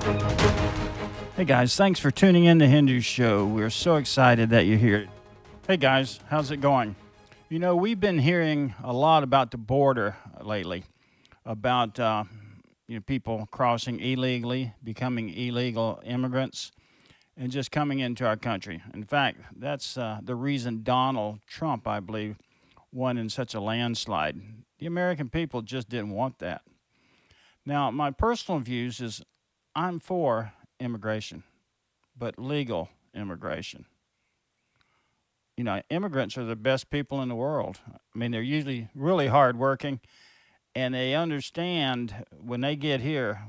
Hey guys, thanks for tuning in to Hendu's show. We're so excited that you're here. Hey guys, how's it going? You know, we've been hearing a lot about the border lately, about people crossing illegally, becoming illegal immigrants, and just coming into our country. In fact, that's the reason Donald Trump, I believe, won in such a landslide. The American people just didn't want that. Now, my personal views is I'm for immigration, but legal immigration. You know, immigrants are the best people in the world. I mean, they're usually really hardworking, and they understand when they get here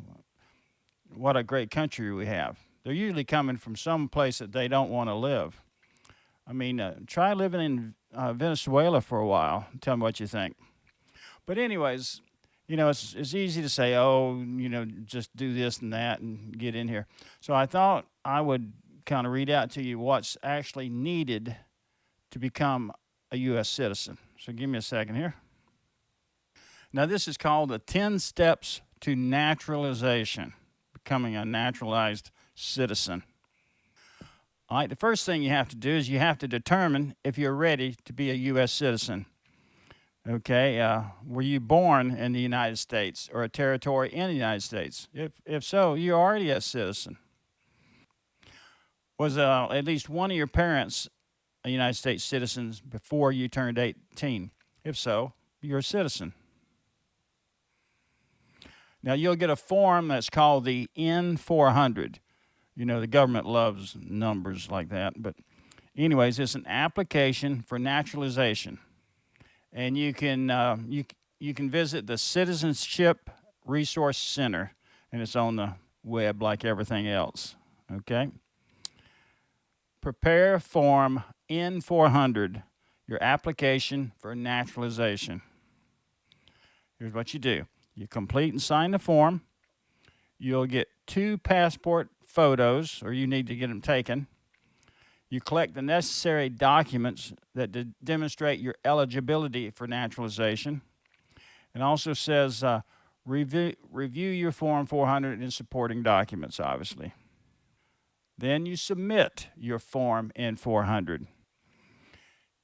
what a great country we have. They're usually coming from some place that they don't want to live. I mean, try living in Venezuela for a while. Tell me what you think. But anyways, you know, it's easy to say, oh, you know, just do this and that and get in here. So I thought I would kind of read out to you what's actually needed to become a U.S. citizen. So give me a second here. Now, this is called the 10 Steps to Naturalization, becoming a naturalized citizen. All right, the first thing you have to do is you have to determine if you're ready to be a U.S. citizen. Okay, were you born in the United States or a territory in the United States? If so, you're already a citizen. Was at least one of your parents a United States citizen before you turned 18? If so, you're a citizen. Now, you'll get a form that's called the N-400. You know, the government loves numbers like that. But anyways, it's an application for naturalization. And you can visit the Citizenship Resource Center, and it's on the web like everything else. Okay. Prepare Form N-400, your application for naturalization. Here's what you do: you complete and sign the form. You'll get 2 passport photos, or you need to get them taken. You collect the necessary documents that demonstrate your eligibility for naturalization. It also says review your Form 400 and supporting documents, obviously. Then you submit your Form N-400.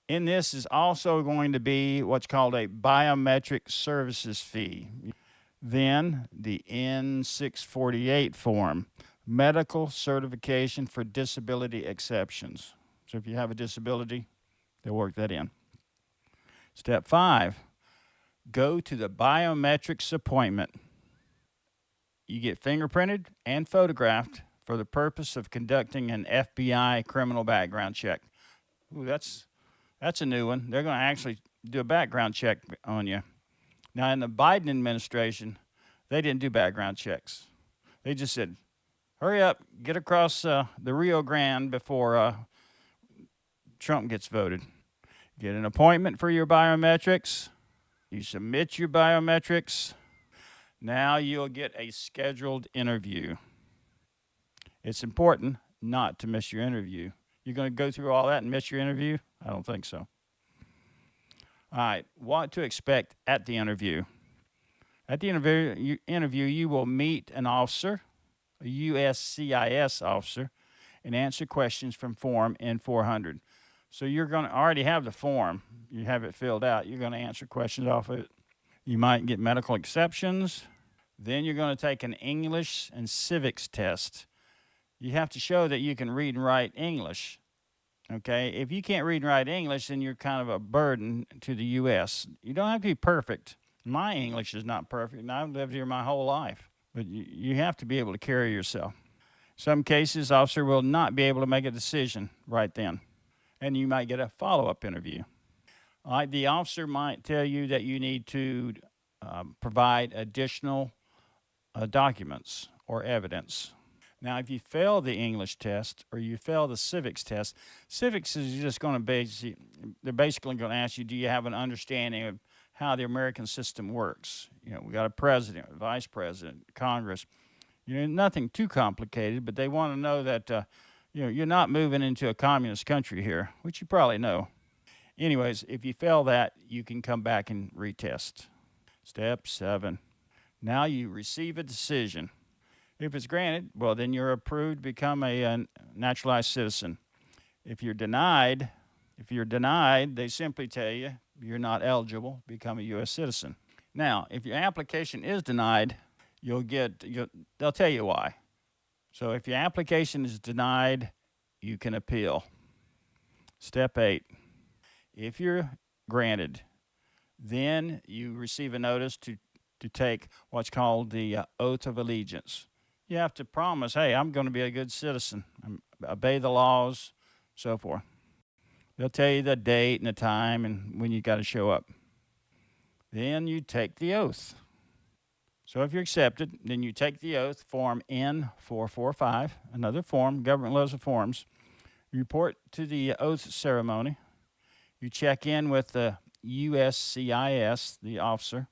In this is also going to be what's called a biometric services fee. Then the N-648 form, medical certification for disability exceptions. So if you have a disability, they'll work that in. Step 5, go to the biometrics appointment. You get fingerprinted and photographed for the purpose of conducting an FBI criminal background check. Ooh, that's a new one. They're going to actually do a background check on you. Now, in the Biden administration, they didn't do background checks. They just said, hurry up, get across the Rio Grande before Trump gets voted. Get an appointment for your biometrics. You submit your biometrics. Now you'll get a scheduled interview. It's important not to miss your interview. You're going to go through all that and miss your interview? I don't think so. All right, what to expect at the interview. At the interview, you will meet an officer, a USCIS officer, and answer questions from Form N-400. So you're going to already have the form. You have it filled out. You're going to answer questions off of it. You might get medical exceptions. Then you're going to take an English and civics test. You have to show that you can read and write English. Okay? If you can't read and write English, then you're kind of a burden to the U.S. You don't have to be perfect. My English is not perfect, and I've lived here my whole life. But you have to be able to carry yourself. Some cases, officer will not be able to make a decision right then, and you might get a follow-up interview. All right, the officer might tell you that you need to provide additional documents or evidence. Now, if you fail the English test or you fail the civics test, civics is just going to they're basically going to ask you, do you have an understanding of how the American system works? You know, we got a president, a vice president, Congress. You know, nothing too complicated, but they want to know that, you're not moving into a communist country here, which you probably know. Anyways, if you fail that, you can come back and retest. Step 7. Now you receive a decision. If it's granted, well, then you're approved to become a naturalized citizen. If you're denied, they simply tell you you're not eligible to become a U.S. citizen. Now, if your application is denied, they'll tell you why. So if your application is denied, you can appeal. Step 8, if you're granted, then you receive a notice to take what's called the oath of allegiance. You have to promise, hey, I'm going to be a good citizen, obey the laws, so forth. They'll tell you the date and the time and when you got to show up. Then you take the oath. So if you're accepted, then you take the oath, Form N445, another form, government loves of forms. You report to the oath ceremony. You check in with the USCIS, the officer.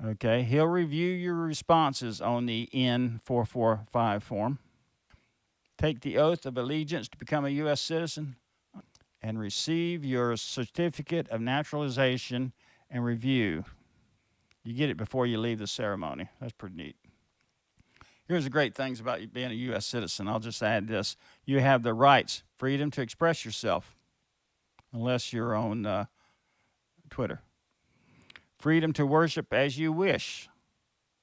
Okay, he'll review your responses on the N445 form. Take the oath of allegiance to become a U.S. citizen and receive your certificate of naturalization and review. You get it before you leave the ceremony. That's pretty neat. Here's the great things about you being a U.S. citizen. I'll just add this. You have the rights, freedom to express yourself, unless you're on Twitter. Freedom to worship as you wish,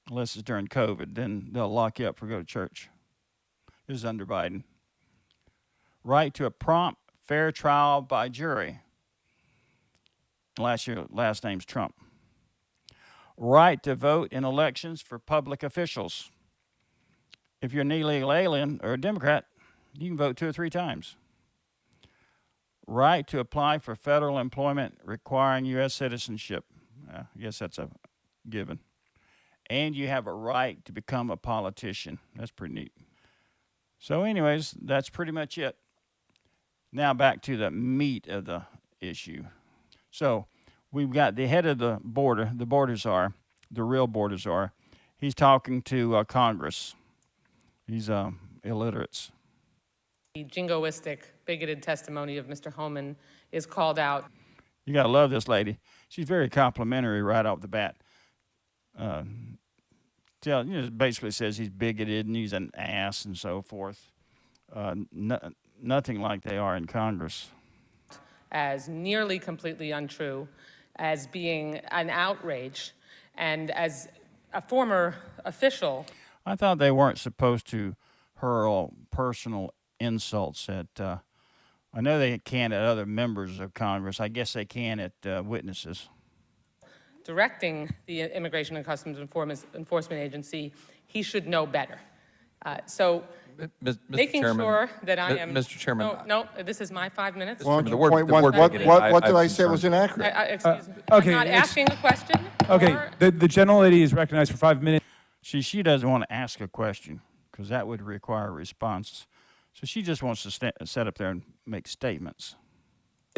unless it's during COVID. Then they'll lock you up for go to church. This is under Biden. Right to a prompt, fair trial by jury. Unless your last name's Trump. Right to vote in elections for public officials. If you're an illegal alien or a Democrat, you can vote 2 or 3 times. Right to apply for federal employment requiring U.S. citizenship. I guess that's a given. And you have a right to become a politician. That's pretty neat. So anyways, that's pretty much it. Now back to the meat of the issue. So we've got the head of the border, the real border czar. He's talking to Congress. These illiterates. The jingoistic, bigoted testimony of Mr. Holman is called out. You got to love this lady. She's very complimentary right off the bat. Basically says he's bigoted and he's an ass and so forth. Nothing like they are in Congress. As nearly completely untrue, as being an outrage, and as a former official. I thought they weren't supposed to hurl personal insults at, I know they can at other members of Congress. I guess they can at witnesses. Directing the Immigration and Customs Enforcement Agency, he should know better. So Mr. making Chairman, sure that I am... Mr. Chairman. No, this is my 5 minutes. Well, Point one, what did I say was inaccurate? Excuse me. Okay, I'm not asking a question. Okay, or- the gentlelady is recognized for 5 minutes. She doesn't want to ask a question because that would require a response. So she just wants to sit up there and make statements.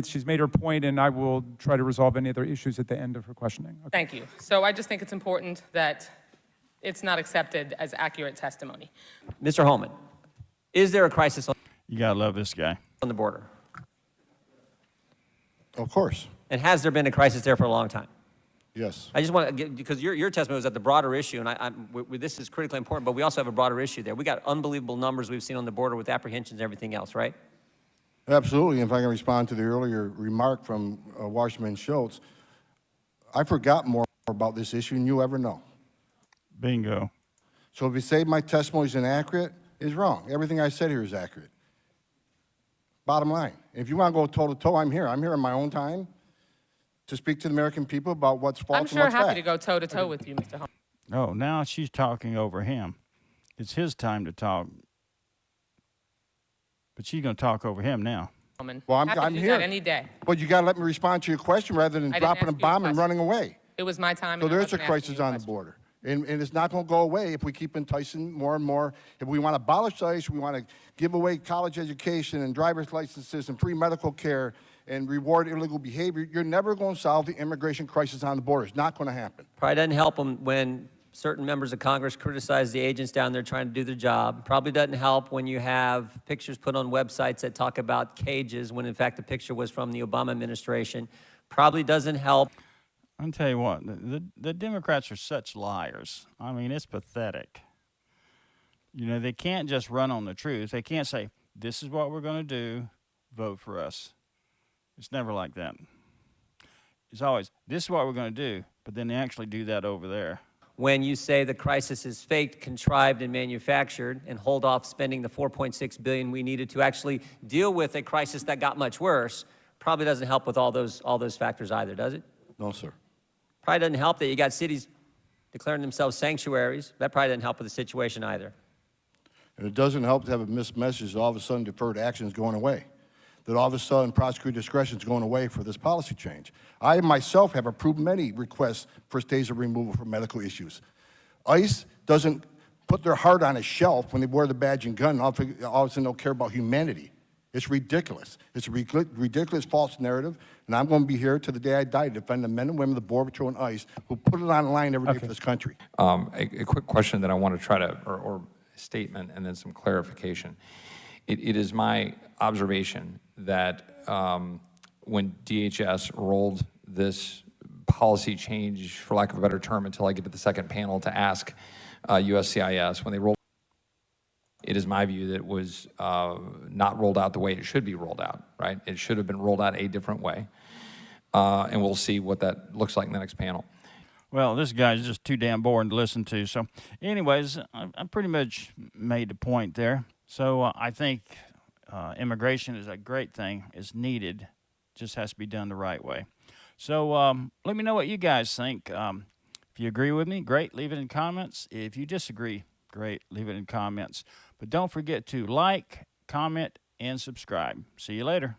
She's made her point, and I will try to resolve any other issues at the end of her questioning. Okay. Thank you. So I just think it's important that it's not accepted as accurate testimony. Mr. Holman, is there a crisis You got to love this guy. on the border? Of course, And has there been a crisis there for a long time? yes. I just want to get, because your testimony was at the broader issue, and this is critically important, but we also have a broader issue there. We got unbelievable numbers we've seen on the border with apprehensions and everything else, right? Absolutely. If I can respond to the earlier remark from Washington Schultz, I forgot more about this issue than you ever know. Bingo. So if you say my testimony is inaccurate, it's wrong. Everything I said here is accurate. Bottom line. If you want to go toe-to-toe, I'm here. I'm here in my own time to speak to the American people about what's false I'm and sure what's happy fact. to go toe-to-toe with you, Mr. Holman. Oh, now she's talking over him. It's his time to talk. But she's going to talk over him now. Well, Happy to I'm do here. that any day. But you got to let me respond to your question rather than I didn't dropping a ask you a bomb and question. running away. It was my time. So and I there is a wasn't asking crisis you a on the question. border. And it's not going to go away if we keep enticing more and more. If we want to abolish ICE, we want to give away college education and driver's licenses and free medical care and reward illegal behavior, you're never going to solve the immigration crisis on the border. It's not going to happen. Probably doesn't help them when certain members of Congress criticize the agents down there trying to do their job. Probably doesn't help when you have pictures put on websites that talk about cages when in fact the picture was from the Obama administration. Probably doesn't help. I'll tell you what, the Democrats are such liars. I mean, it's pathetic. You know, they can't just run on the truth. They can't say, this is what we're going to do, vote for us. It's never like that. It's always, this is what we're going to do, but then they actually do that over there. When you say the crisis is faked, contrived, and manufactured, and hold off spending the $4.6 billion we needed to actually deal with a crisis that got much worse, probably doesn't help with all those factors either, does it? No, sir. Probably doesn't help that you got cities declaring themselves sanctuaries. That probably doesn't help with the situation either. And it doesn't help to have a missed message that all of a sudden deferred action is going away, that all of a sudden prosecutor discretion is going away for this policy change. I myself have approved many requests for stays of removal for medical issues. ICE doesn't put their heart on a shelf when they wear the badge and gun, and all of a sudden don't care about humanity. It's ridiculous. It's a ridiculous false narrative, and I'm going to be here to the day I die to defend the men and women of the Border Patrol and ICE who put it on the line every day for this country. A quick question that I want to try to, or statement and then some clarification. It is my observation that when DHS rolled this policy change, for lack of a better term, until I get to the second panel to ask USCIS, when they rolled, it is my view that it was not rolled out the way it should be rolled out, right? It should have been rolled out a different way. And we'll see what that looks like in the next panel. Well, this guy's just too damn boring to listen to. So anyways, I pretty much made the point there. So I think immigration is a great thing. It's needed. Just has to be done the right way. So let me know what you guys think. If you agree with me, great. Leave it in comments. If you disagree, great. Leave it in comments. But don't forget to like, comment, and subscribe. See you later.